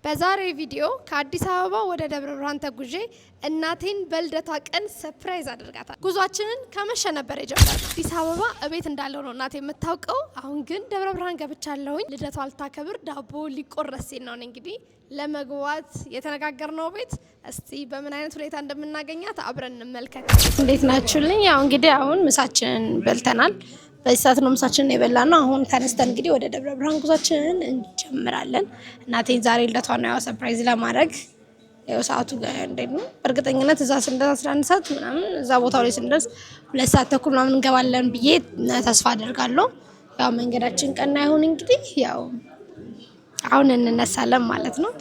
በዛሬ ቪዲዮ ከአዲስ አበባ ወደ ደብረ ብርሃን ተጉዤ እናቴን በልደቷ ቀን ሰርፕራይዝ አድርጋታል። ጉዟችንን ከመሸ ነበር የጀመርነው። አዲስ አበባ እቤት እንዳለው ነው እናቴ የምታውቀው። አሁን ግን ደብረ ብርሃን ገብቻለሁኝ። ልደቷ ልታከብር ዳቦ ሊቆረስ ሲል ነው እንግዲህ ለመግባት የተነጋገርነው ቤት። እስቲ በምን አይነት ሁኔታ እንደምናገኛት አብረን እንመልከት። እንዴት ናችሁልኝ? ያው እንግዲህ አሁን ምሳችንን በልተናል። በዚህ ሰዓት ነው ምሳችንን የበላነው። አሁን ተነስተን እንግዲህ ወደ ደብረ ብርሃን ጉዟችንን እንጀምራለን። እናቴን ዛሬ ልደቷን ነው ሰርፕራይዝ ለማድረግ ያው ሰዓቱ እንዴት ነው እርግጠኝነት እዛ ስንደርስ 11 ሰዓት ምናምን እዛ ቦታው ላይ ስንደርስ 2 ሰዓት ተኩል ምናምን እንገባለን ብዬ ተስፋ አደርጋለሁ። ያው መንገዳችን ቀና ይሁን እንግዲህ ያው አሁን እንነሳለን ማለት ነው።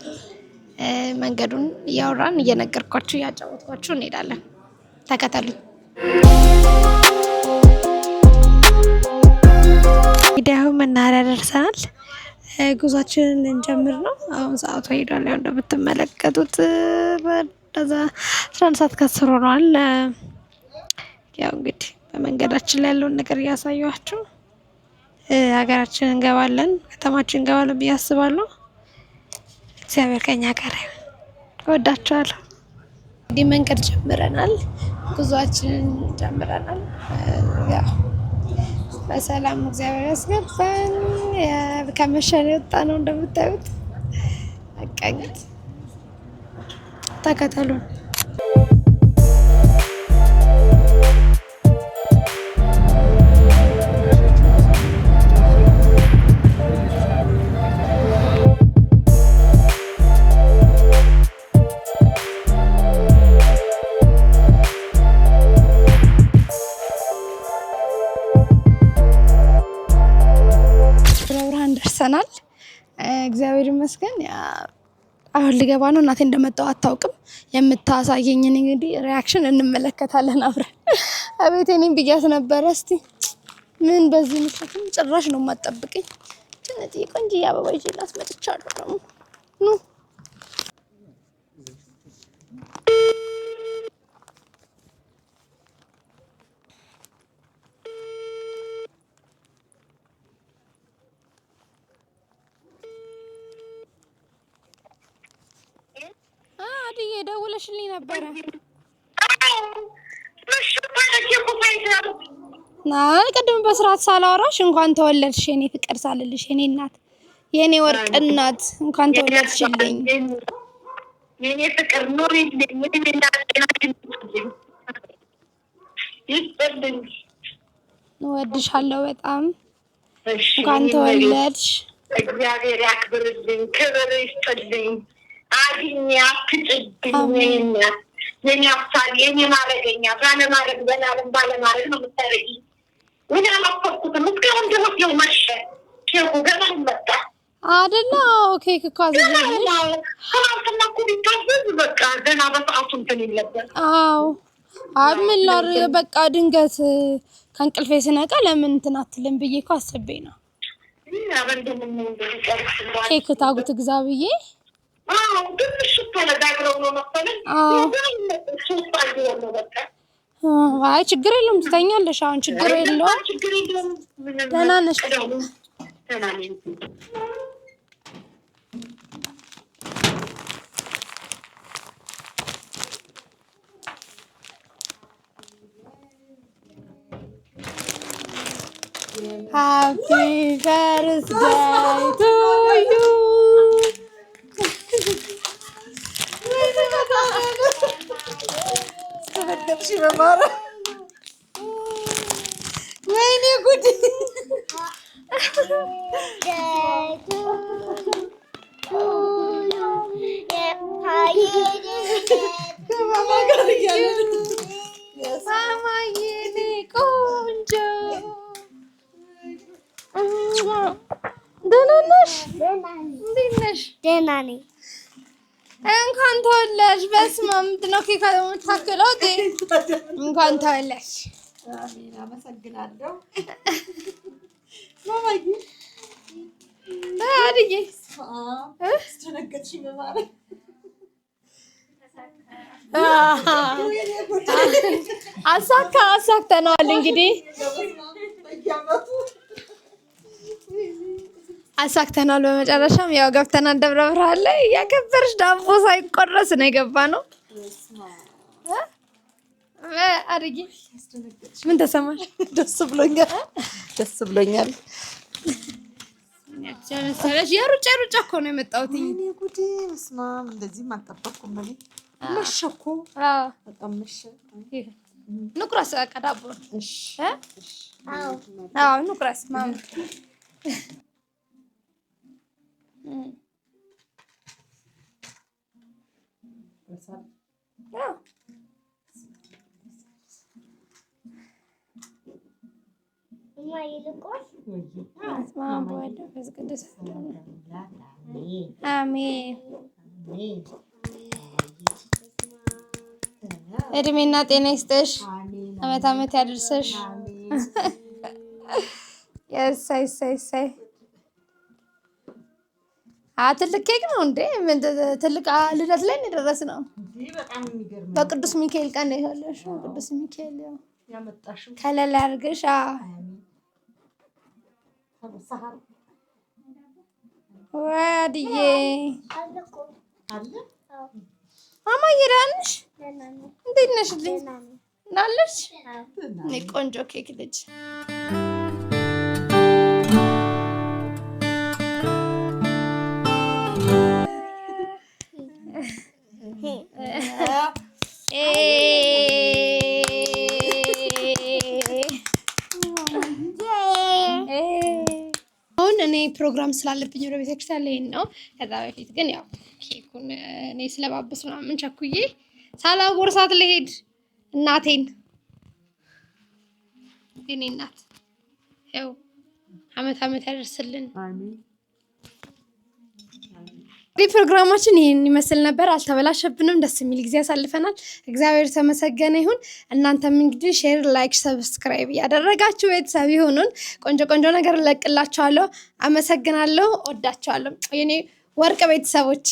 መንገዱን እያወራን እየነገርኳችሁ እያጫወትኳችሁ እንሄዳለን። ተከተሉኝ። እንግዲህ አሁን መናኸሪያ ደርሰናል። ጉዟችንን ልንጀምር ነው። አሁን ሰዓቱ ሄዷል። ያው እንደምትመለከቱት በዛ 11 ሰዓት ከ10 ሆኗል። ያው እንግዲህ በመንገዳችን ላይ ያለውን ነገር እያሳየኋችሁ ሀገራችን እንገባለን፣ ከተማችን እንገባለን ብዬ አስባለሁ። እግዚአብሔር ከኛ ጋር ይሁን። እወዳችኋለሁ። እንግዲህ መንገድ ጀምረናል፣ ጉዟችንን ጀምረናል። ያው በሰላም እግዚአብሔር ያስገባን። ከመሸን የወጣ ነው እንደምታዩት። አቀኝት ተከተሉን። ደርሰናል። እግዚአብሔር ይመስገን። አሁን ልገባ ነው። እናቴ እንደመጣው አታውቅም። የምታሳየኝን እንግዲህ ሪያክሽን እንመለከታለን አብረን። አቤቴ እኔም ብያት ነበረ። እስቲ ምን በዚህ ምሽትም ጭራሽ ነው የማትጠብቀኝ። ጭነቴ ቆንጆ አበባ ይዤላት መጥቻለሁ ደግሞ ኑ ደውለሽልኝ ነበረ። ቅድም በስርዓት ሳላወራሽ እንኳን ተወለድሽ የኔ ፍቅር ሳልልሽ የኔ እናት የኔ ወርቅ እናት እንኳን ተወለድሽልኝ የኔ ፍቅር ኑሪልኝ። እወድሻለሁ በጣም። እንኳን ተወለድሽ። እግዚአብሔር ያክብርልኝ፣ ክብር ይስጥልኝ። አግኝ አትጭብኝ የኔ አፍሳል የኔ ማረገኛ ባለማረግ በላለም ባለማረግ ነው የምታረጊ። ምን አላፈኩትም እስካሁን ድረስ ነው መሸ ኬኩ ገና መጣ አይደለ? ኬክ እኮ አዘዘልኝ። ትናንትና እኮ ቢታዘዝ በቃ ገና በሰዓቱ እንትን ይለበት። አዎ ምን ላድርግ በቃ ድንገት ከእንቅልፌ ስነቃ ለምን እንትን አትልም ብዬ እኮ አስቤ ነው ኬክ ታጉት ግዛ ብዬ። አይ ችግር የለውም ትተኛለሽ። አሁን ችግር የለውም። ደህና ነሽ? Happy birthday to you. ወይኔ ጉድ! ቆንጆ ደህና ነሽ? እንዴት ነሽ? ደህና ነኝ። እንኳን ተወለድሽ። በስመ አብ ምንድን ነው ኬክ የምታክለው? እንኳን ተወለድሽ። አሜን። አመሰግናለሁ። ማማዬ አድዬ አስተነገጥሽኝ በማለት አሳክተነዋል እንግዲህ አሳክተናል። በመጨረሻም ያው ገብተናል ደብረ ብርሃን ላይ ያከበርሽ ዳቦ ሳይቆረስ ነው የገባ ነው። አድርጊ ምን ተሰማሽ? ደስ ብሎኛል። ያቻለሽ የሩጫ እኮ ነው የመጣሁት። እኔ ጉዴ በስመ አብ እንደዚህ አልጠበቅኩም። መሸ እኮ በጣም መሸ። ንቁረስ በቃ ዳቦ። እሺ አዎ ንቁረስ ማማ አሜን። እድሜና ጤና ይስጥሽ፣ አመት አመት ያድርስሽ። እሰይ ትልቅ ኬክ ነው እንዴ? ምን ትልቅ ልደት ላይ የደረስነው? በቅዱስ ሚካኤል ቀን ነው ያለሽው። ቅዱስ ሚካኤል ያመጣሽው ከለላ አድርገሽ ወዲዬ ማማዬ ደህና ነሽ? እንዴት ነሽልኝ? ናለሽ? እኔ ቆንጆ ኬክ ልጅ አሁን እኔ ፕሮግራም ስላለብኝ ወደ ቤተክርስቲያን ልሄድ ነው። ከዛ በፊት ግን ያው ኬኩን እኔ ስለባብስ ምናምን ቸኩዬ ሳላጎርሳት ልሄድ እናቴን። የኔ እናት ያው አመት አመት ያደርስልን። እንግዲህ ፕሮግራማችን ይሄን ይመስል ነበር። አልተበላሸብንም። ደስ የሚል ጊዜ ያሳልፈናል። እግዚአብሔር ተመሰገነ ይሁን። እናንተም እንግዲህ ሼር፣ ላይክ፣ ሰብስክራይብ ያደረጋችሁ ቤተሰብ ይሁኑን። ቆንጆ ቆንጆ ነገር እለቅላችኋለሁ። አመሰግናለሁ። ወዳችኋለሁ የኔ ወርቅ ቤተሰቦች።